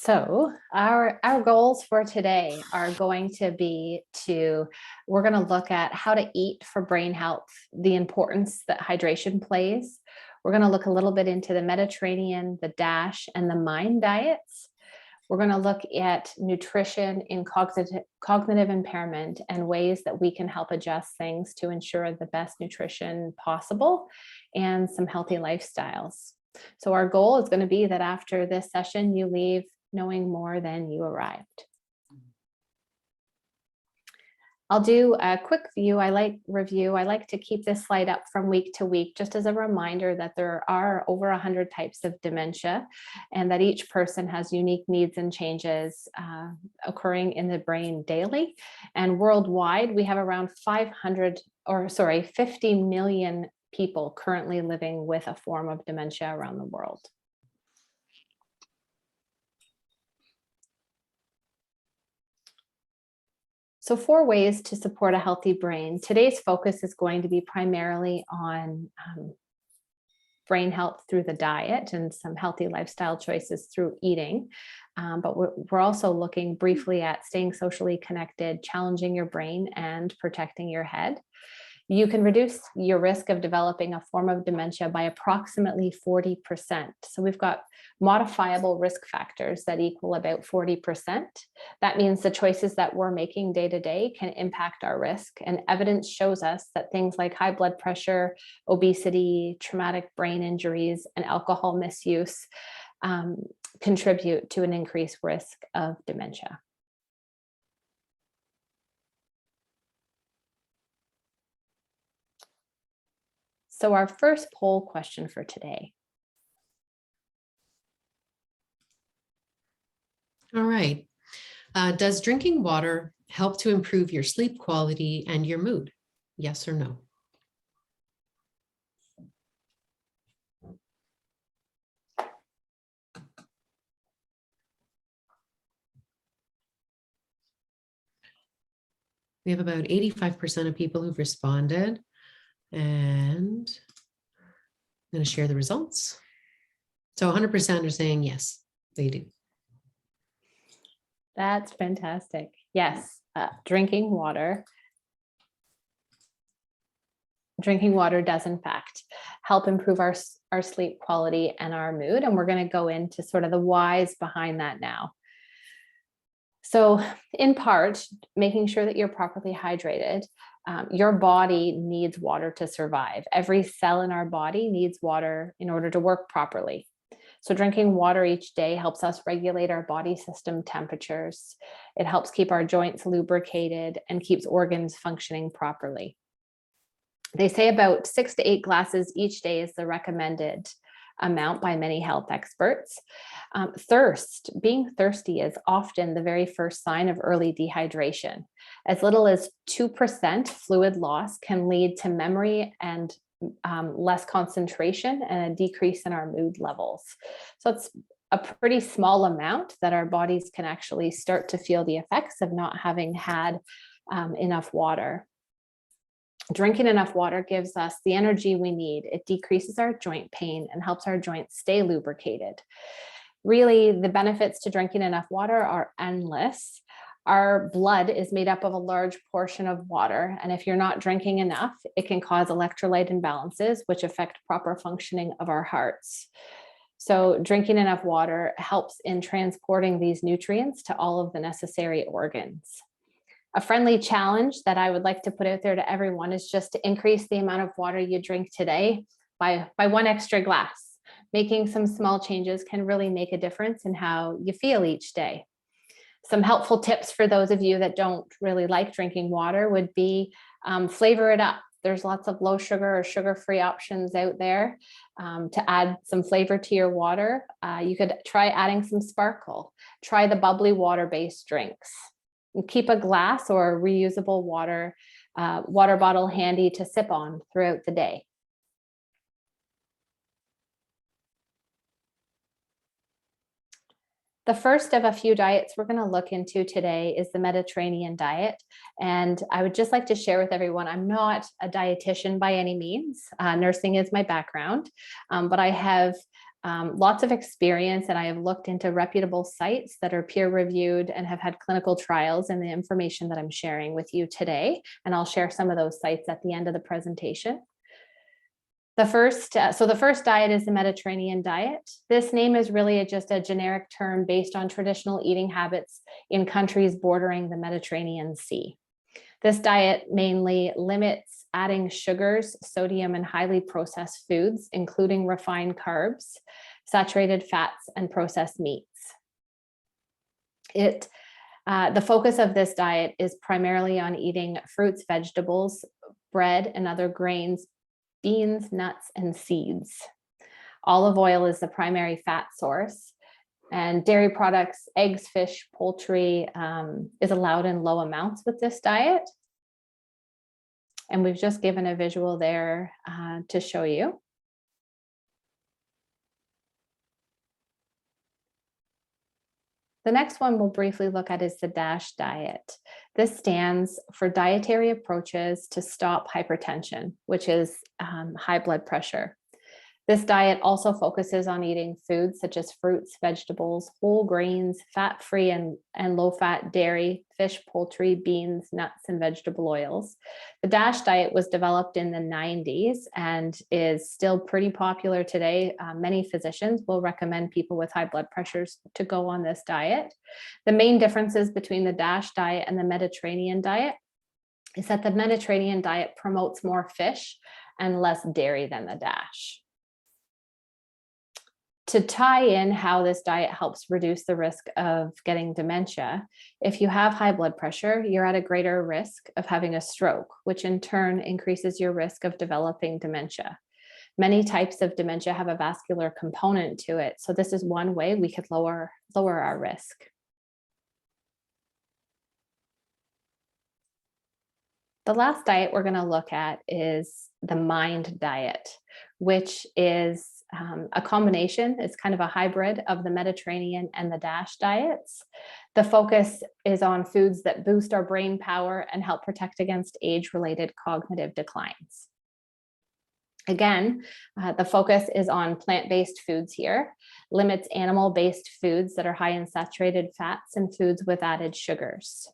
So our goals for today are going to be we're going to look at how to eat for brain health, the importance that hydration plays. We're going to look a little bit into the Mediterranean, the DASH, and the MIND diets. We're going to look at nutrition in cognitive impairment and ways that we can help adjust things to ensure the best nutrition possible and some healthy lifestyles. So our goal is going to be that after this session, you leave knowing more than you arrived. I'll do a quick review. I like to keep this slide up from week to week, just as a reminder that there are over 100 types of dementia and that each person has unique needs and changes occurring in the brain daily. And worldwide, we have around 50 million people currently living with a form of dementia around the world. So 4 ways to support a healthy brain. Today's focus is going to be primarily on brain health through the diet and some healthy lifestyle choices through eating. But we're also looking briefly at staying socially connected, challenging your brain, and protecting your head. You can reduce your risk of developing a form of dementia by approximately 40%. So we've got modifiable risk factors that equal about 40%. That means the choices that we're making day to day can impact our risk. And evidence shows us that things like high blood pressure, obesity, traumatic brain injuries, and alcohol misuse contribute to an increased risk of dementia. So our first poll question for today. All right. Does drinking water help to improve your sleep quality and your mood? Yes or no? We have about 85% of people who've responded. And I'm going to share the results. So 100% are saying yes, they do. That's fantastic. Yes, drinking water does in fact help improve our sleep quality and our mood. And we're going to go into sort of the whys behind that now. So in part, making sure that you're properly hydrated. Your body needs water to survive. Every cell in our body needs water in order to work properly. So drinking water each day helps us regulate our body system temperatures. It helps keep our joints lubricated and keeps organs functioning properly. They say about 6 to 8 glasses each day is the recommended amount by many health experts. Being thirsty is often the very first sign of early dehydration. As little as 2% fluid loss can lead to memory and less concentration and a decrease in our mood levels. So it's a pretty small amount that our bodies can actually start to feel the effects of not having had enough water. Drinking enough water gives us the energy we need. It decreases our joint pain and helps our joints stay lubricated. Really, the benefits to drinking enough water are endless. Our blood is made up of a large portion of water, and if you're not drinking enough, it can cause electrolyte imbalances, which affect proper functioning of our hearts. So drinking enough water helps in transporting these nutrients to all of the necessary organs. A friendly challenge that I would like to put out there to everyone is just to increase the amount of water you drink today by 1 extra glass. Making some small changes can really make a difference in how you feel each day. Some helpful tips for those of you that don't really like drinking water would be flavor it up. There's lots of low sugar or sugar-free options out there to add some flavor to your water. You could try adding some sparkle. Try the bubbly water-based drinks. And keep a glass or a reusable water bottle handy to sip on throughout the day. The first of a few diets we're going to look into today is the Mediterranean diet. And I would just like to share with everyone, I'm not a dietitian by any means. Nursing is my background, but I have lots of experience, and I have looked into reputable sites that are peer reviewed and have had clinical trials in the information that I'm sharing with you today. And I'll share some of those sites at the end of the presentation. The first diet is the Mediterranean diet. This name is really just a generic term based on traditional eating habits in countries bordering the Mediterranean Sea. This diet mainly limits adding sugars, sodium, and highly processed foods, including refined carbs, saturated fats, and processed meats. The focus of this diet is primarily on eating fruits, vegetables, bread, and other grains, beans, nuts, and seeds. Olive oil is the primary fat source, and dairy products, eggs, fish, poultry is allowed in low amounts with this diet. And we've just given a visual there to show you. The next one we'll briefly look at is the DASH diet. This stands for dietary approaches to stop hypertension, which is high blood pressure. This diet also focuses on eating foods such as fruits, vegetables, whole grains, fat-free and low-fat dairy, fish, poultry, beans, nuts, and vegetable oils. The DASH diet was developed in the 90s and is still pretty popular today. Many physicians will recommend people with high blood pressures to go on this diet. The main differences between the DASH diet and the Mediterranean diet is that the Mediterranean diet promotes more fish and less dairy than the DASH. To tie in how this diet helps reduce the risk of getting dementia, if you have high blood pressure, you're at a greater risk of having a stroke, which in turn increases your risk of developing dementia. Many types of dementia have a vascular component to it, so this is one way we could lower our risk. The last diet we're going to look at is the MIND diet, which is a combination. It's kind of a hybrid of the Mediterranean and the DASH diets. The focus is on foods that boost our brain power and help protect against age-related cognitive declines. Again, the focus is on plant-based foods here, limits animal-based foods that are high in saturated fats and foods with added sugars.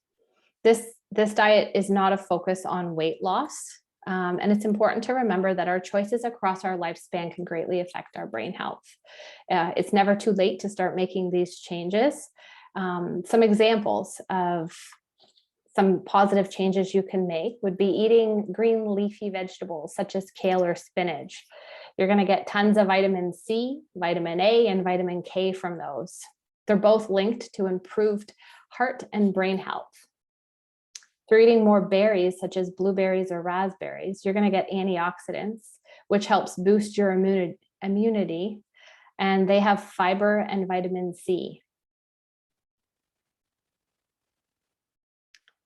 This diet is not a focus on weight loss. And it's important to remember that our choices across our lifespan can greatly affect our brain health. It's never too late to start making these changes. Some examples of some positive changes you can make would be eating green leafy vegetables such as kale or spinach. You're going to get tons of vitamin C, vitamin A, and vitamin K from those. They're both linked to improved heart and brain health. If you're eating more berries, such as blueberries or raspberries, you're going to get antioxidants, which helps boost your immunity, and they have fiber and vitamin C.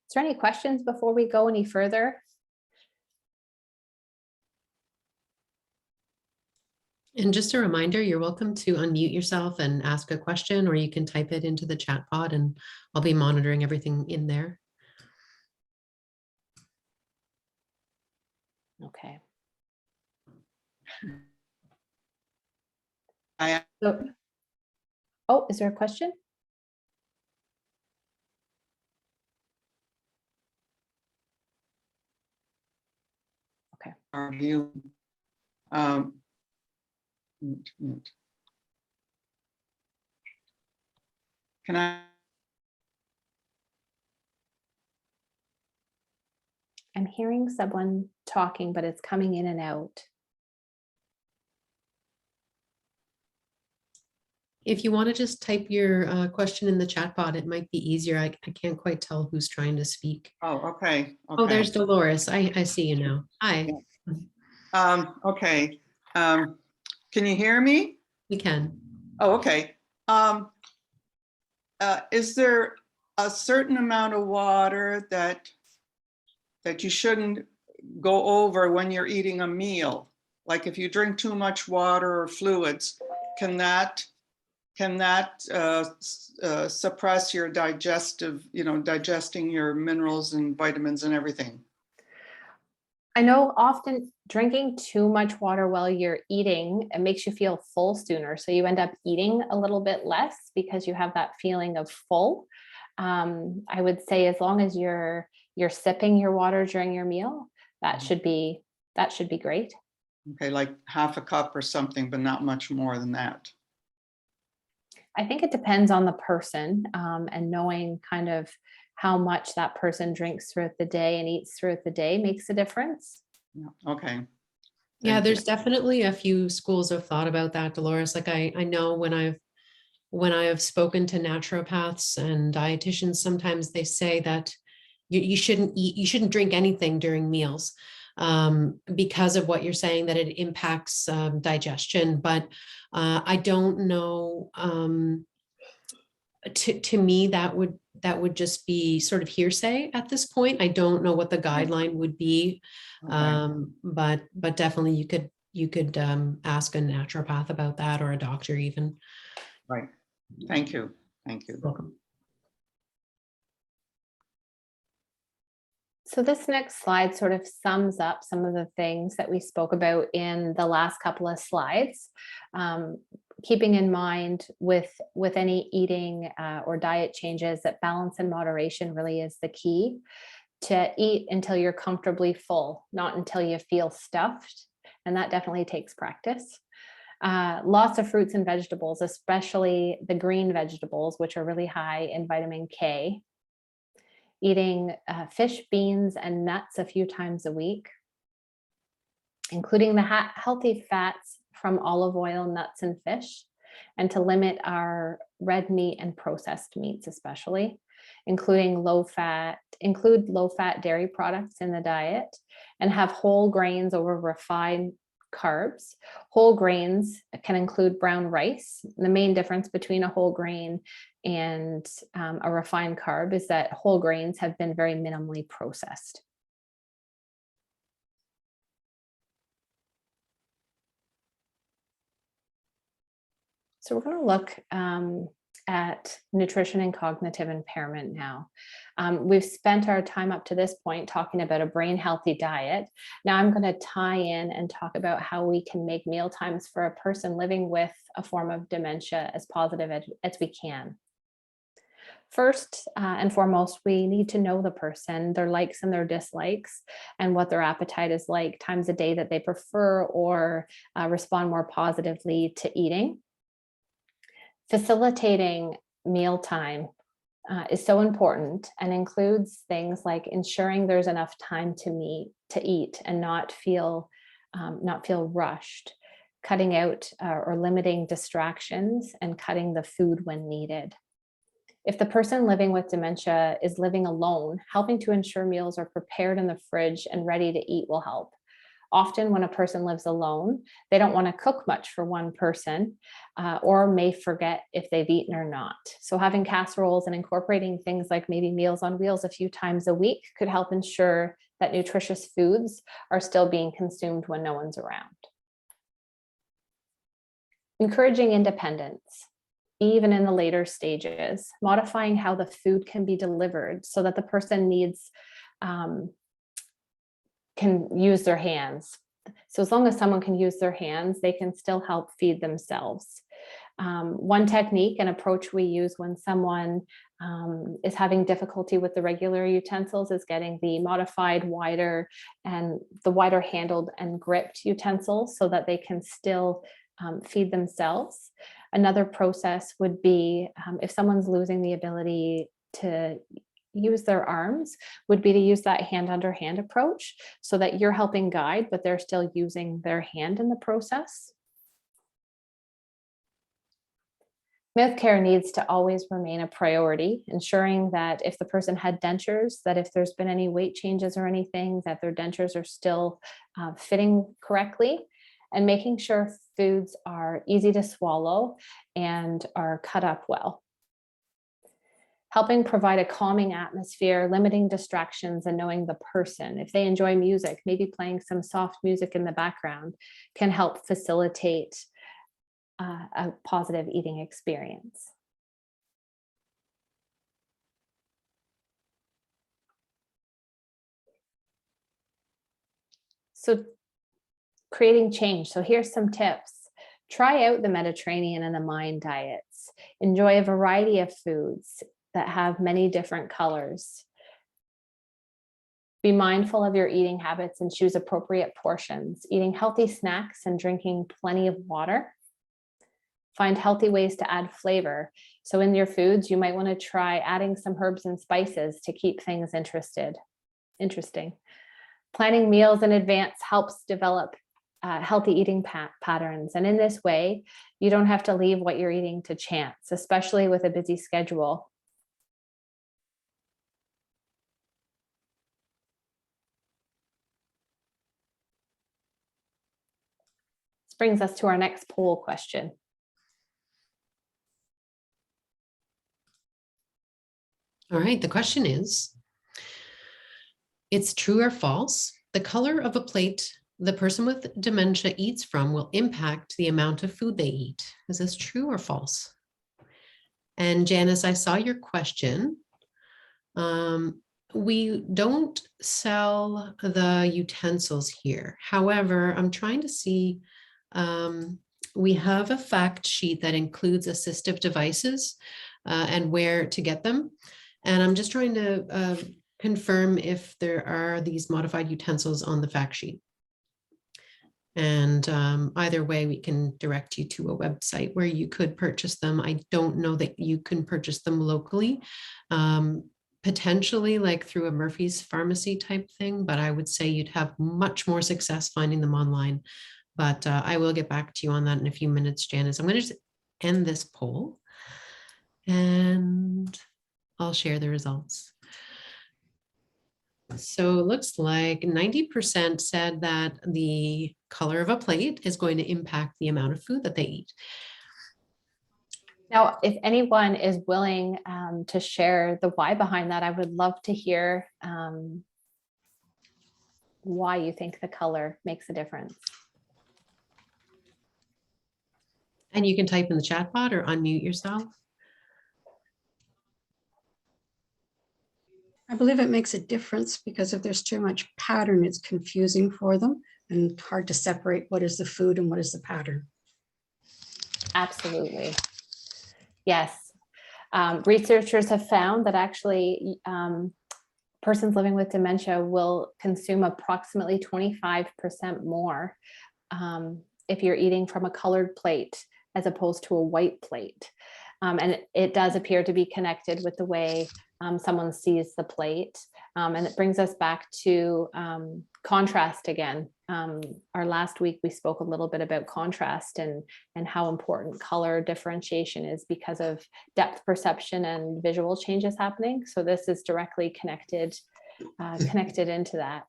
Is there any questions before we go any further? And just a reminder, you're welcome to unmute yourself and ask a question, or you can type it into the chat pod and I'll be monitoring everything in there. Okay. Oh, is there a question? Okay. Argue. Can I? I'm hearing someone talking, but it's coming in and out. If you want to just type your question in the chat pod, it might be easier. I can't quite tell who's trying to speak. Oh, okay. Oh, there's Dolores. I see you now. Hi. Okay. Can you hear me? We can. Oh, okay. Is there a certain amount of water that you shouldn't go over when you're eating a meal? Like if you drink too much water or fluids, can that suppress your digesting your minerals and vitamins and everything? I know often drinking too much water while you're eating, it makes you feel full sooner. So you end up eating a little bit less because you have that feeling of full. I would say as long as you're sipping your water during your meal, that should be great. Okay, like half a cup or something, but not much more than that. I think it depends on the person, and knowing kind of how much that person drinks throughout the day and eats throughout the day makes a difference. Yeah, okay. Yeah, Thank there's you. definitely a few schools of thought about that, Dolores. Like I know when I have spoken to naturopaths and dietitians, sometimes they say that you shouldn't drink anything during meals, because of what you're saying, that it impacts digestion. But I don't know. To me, that would just be sort of hearsay at this point. I don't know what the guideline would be, Okay. but definitely you could ask a naturopath about that, or a doctor even. Right. Thank you. Thank you. Welcome. So this next slide sort of sums up some of the things that we spoke about in the last couple of slides. Keeping in mind with any eating or diet changes that balance and moderation really is the key. To eat until you're comfortably full, not until you feel stuffed. And that definitely takes practice. Lots of fruits and vegetables, especially the green vegetables, which are really high in vitamin K. Eating fish, beans, and nuts a few times a week, including the healthy fats from olive oil, nuts, and fish, and to limit our red meat and processed meats, especially, include low fat dairy products in the diet, and have whole grains over refined carbs. Whole grains can include brown rice. The main difference between a whole grain and a refined carb is that whole grains have been very minimally processed. So we're going to look at nutrition and cognitive impairment now. We've spent our time up to this point talking about a brain healthy diet. Now I'm going to tie in and talk about how we can make meal times for a person living with a form of dementia as positive as we can. First and foremost, we need to know the person, their likes and their dislikes, and what their appetite is like, times a day that they prefer or respond more positively to eating. Facilitating mealtime is so important and includes things like ensuring there's enough time to eat and not feel rushed, cutting out or limiting distractions, and cutting the food when needed. If the person living with dementia is living alone, helping to ensure meals are prepared in the fridge and ready to eat will help. Often when a person lives alone, they don't want to cook much for one person or may forget if they've eaten or not. So having casseroles and incorporating things like maybe Meals on Wheels a few times a week could help ensure that nutritious foods are still being consumed when no one's around. Encouraging independence, even in the later stages, modifying how the food can be delivered so that the person can use their hands. So as long as someone can use their hands, they can still help feed themselves. One technique and approach we use when someone is having difficulty with the regular utensils is getting the modified wider handled and gripped utensils so that they can still feed themselves. Another process would be if someone's losing the ability to use their arms, would be to use that hand under hand approach so that you're helping guide, but they're still using their hand in the process. Mouth care needs to always remain a priority, ensuring that if the person had dentures, that if there's been any weight changes or anything, that their dentures are still fitting correctly, and making sure foods are easy to swallow and are cut up well. Helping provide a calming atmosphere, limiting distractions, and knowing the person. If they enjoy music, maybe playing some soft music in the background can help facilitate a positive eating experience. So creating change. So here's some tips. Try out the Mediterranean and the Mayan diets. Enjoy a variety of foods that have many different colors. Be mindful of your eating habits and choose appropriate portions. Eating healthy snacks and drinking plenty of water. Find healthy ways to add flavor. So in your foods, you might want to try adding some herbs and spices to keep things interesting. Planning meals in advance helps develop healthy eating patterns. And in this way, you don't have to leave what you're eating to chance, especially with a busy schedule. This brings us to our next poll question. All right, the question is, it's true or false? The color of a plate the person with dementia eats from will impact the amount of food they eat. Is this true or false? And Janice, I saw your question. We don't sell the utensils here. However, I'm trying to see, we have a fact sheet that includes assistive devices and where to get them. And I'm just trying to confirm if there are these modified utensils on the fact sheet. And either way, we can direct you to a website where you could purchase them. I don't know that you can purchase them locally, potentially like through a Murphy's Pharmacy type thing, but I would say you'd have much more success finding them online. But I will get back to you on that in a few minutes, Janice. I'm going to just end this poll and I'll share the results. So it looks like 90% said that the color of a plate is going to impact the amount of food that they eat. Now, if anyone is willing to share the why behind that, I would love to hear why you think the color makes a difference. And you can type in the chat bot or unmute yourself. I believe it makes a difference because if there's too much pattern, it's confusing for them and hard to separate what is the food and what is the pattern. Absolutely. Yes. Researchers have found that actually persons living with dementia will consume approximately 25% more if you're eating from a colored plate as opposed to a white plate. And it does appear to be connected with the way someone sees the plate. And it brings us back to contrast again. Our last week, we spoke a little bit about contrast and how important color differentiation is because of depth perception and visual changes happening. So this is directly connected into that.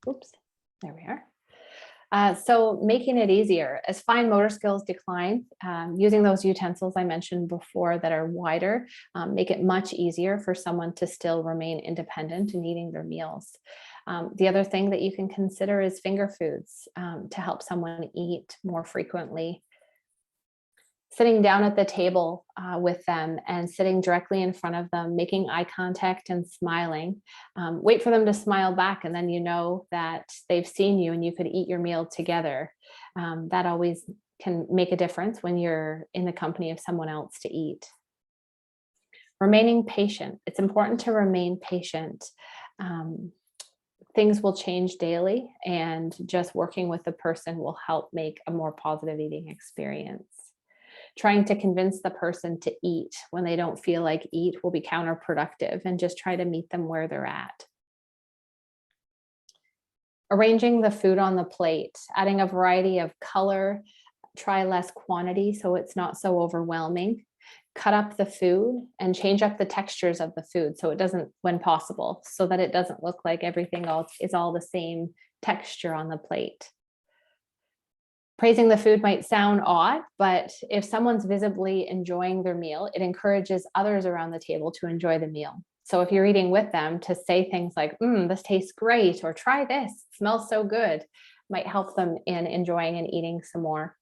Oops, there we are. So making it easier as fine motor skills decline, using those utensils I mentioned before that are wider, make it much easier for someone to still remain independent in eating their meals. The other thing that you can consider is finger foods to help someone eat more frequently. Sitting down at the table with them and sitting directly in front of them, making eye contact and smiling. Wait for them to smile back, and then you know that they've seen you and you could eat your meal together. That always can make a difference when you're in the company of someone else to eat. Remaining patient. It's important to remain patient. Things will change daily, and just working with the person will help make a more positive eating experience. Trying to convince the person to eat when they don't feel like eat will be counterproductive, and just try to meet them where they're at. Arranging the food on the plate, adding a variety of color, try less quantity so it's not so overwhelming. Cut up the food and change up the textures of the food so it doesn't, when possible, so that it doesn't look like everything else is all the same texture on the plate. Praising the food might sound odd, but if someone's visibly enjoying their meal, it encourages others around the table to enjoy the meal. So if you're eating with them, to say things like, this tastes great, or try this, it smells so good, might help them in enjoying and eating some more.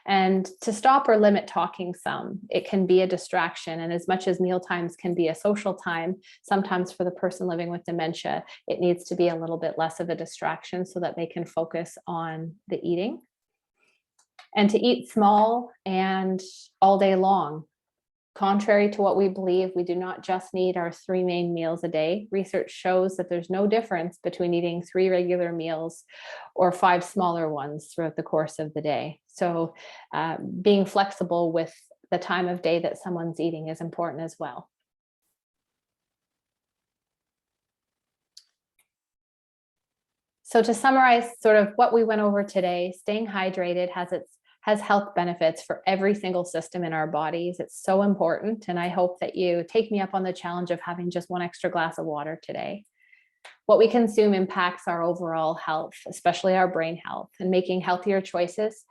And to stop or limit talking some, it can be a distraction. And as much as meal times can be a social time, sometimes for the person living with dementia, it needs to be a little bit less of a distraction so that they can focus on the eating. And to eat small and all day long. Contrary to what we believe, we do not just need our 3 main meals a day. Research shows that there's no difference between eating 3 regular meals or 5 smaller ones throughout the course of the day. So being flexible with the time of day that someone's eating is important as well. So to summarize sort of what we went over today, staying hydrated has health benefits for every single system in our bodies. It's so important. And I hope that you take me up on the challenge of having just 1 extra glass of water today. What we consume impacts our overall health, especially our brain health, and making healthier choices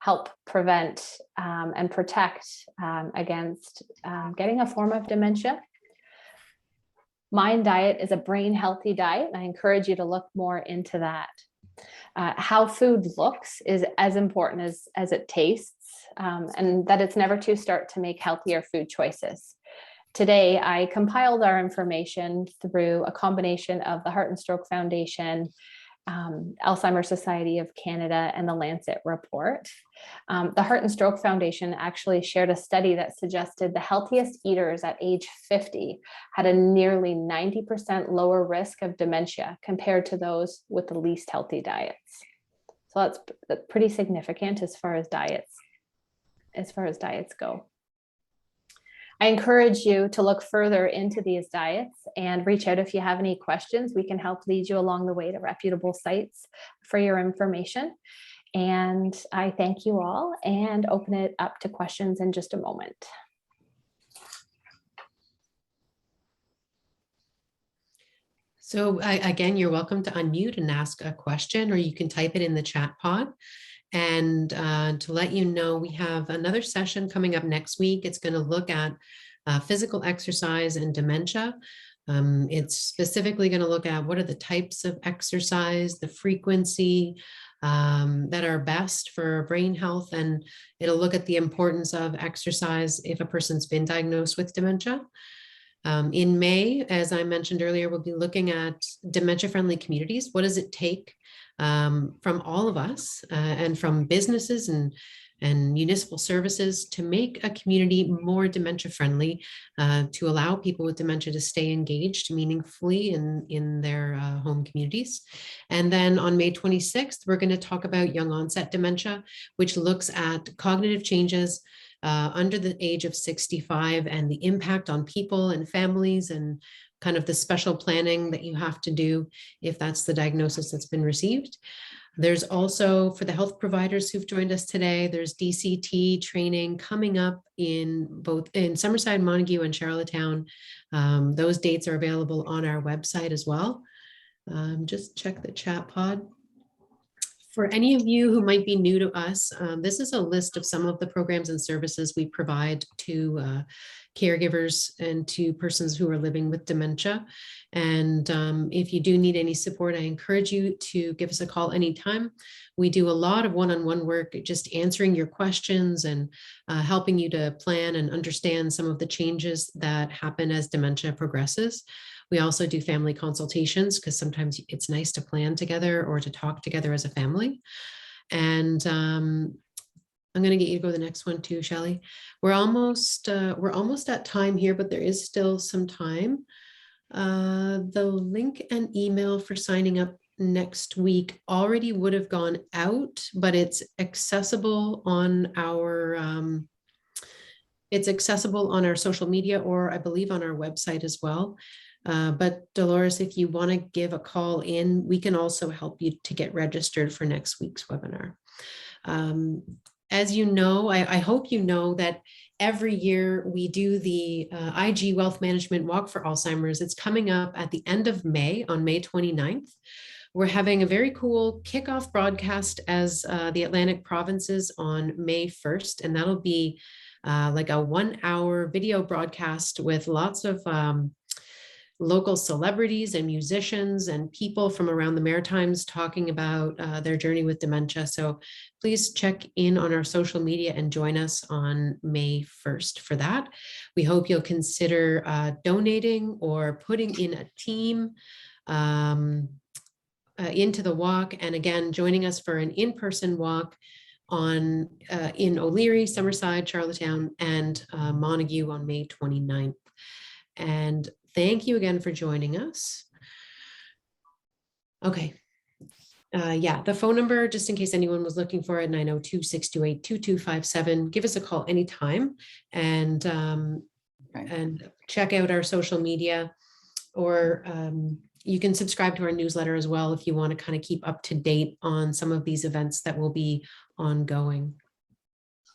help prevent and protect against getting a form of dementia. Mind Diet is a brain healthy diet. And I encourage you to look more into that. How food looks is as important as it tastes, and that it's never too start to make healthier food choices. Today, I compiled our information through a combination of the Heart and Stroke Foundation, Alzheimer's Society of Canada, and the Lancet report. The Heart and Stroke Foundation actually shared a study that suggested the healthiest eaters at age 50 had a nearly 90% lower risk of dementia compared to those with the least healthy diets. So that's pretty significant as far as diets go. I encourage you to look further into these diets and reach out if you have any questions. We can help lead you along the way to reputable sites for your information. And I thank you all and open it up to questions in just a moment. So again, you're welcome to unmute and ask a question, or you can type it in the chat pod. And to let you know, we have another session coming up next week. It's going to look at physical exercise and dementia. It's specifically going to look at what are the types of exercise, the frequency that are best for brain health. And it'll look at the importance of exercise if a person's been diagnosed with dementia. In May, as I mentioned earlier, we'll be looking at dementia-friendly communities. What does it take from all of us and from businesses and municipal services to make a community more dementia-friendly, to allow people with dementia to stay engaged meaningfully in their home communities. And then on May 26th, we're going to talk about young onset dementia, which looks at cognitive changes under the age of 65 and the impact on people and families and kind of the special planning that you have to do if that's the diagnosis that's been received. There's also, for the health providers who've joined us today, there's DCT training coming up in both in Summerside, Montague, and Charlottetown. Those dates are available on our website as well. Just check the chat pod. For any of you who might be new to us, this is a list of some of the programs and services we provide to caregivers and to persons who are living with dementia. And if you do need any support, I encourage you to give us a call anytime. We do a lot of one-on-one work, just answering your questions and helping you to plan and understand some of the changes that happen as dementia progresses. We also do family consultations because sometimes it's nice to plan together or to talk together as a family. And I'm going to get you to go to the next one too, Shelley. We're almost at time here, but there is still some time. The link and email for signing up next week already would have gone out, but it's accessible on our social media, or I believe on our website as well. But Dolores, if you want to give a call in, we can also help you to get registered for next week's webinar. As you know, I hope you know that every year we do the IG Wealth Management Walk for Alzheimer's. It's coming up at the end of May, on May 29th. We're having a very cool kickoff broadcast as the Atlantic provinces on May 1st, and that'll be like a 1-hour video broadcast with lots of local celebrities and musicians and people from around the Maritimes talking about their journey with dementia. So please check in on our social media and join us on May 1st for that. We hope you'll consider donating or putting in a team into the walk. And again, joining us for an in-person walk on in O'Leary, Summerside, Charlottetown, and Montague on May 29th. And thank you again for joining us. Okay. Yeah, the phone number, just in case anyone was looking for it, 902-628-2257. Give us a call anytime, and check out our social media, or you can subscribe to our newsletter as well if you want to kind of keep up to date on some of these events that will be ongoing.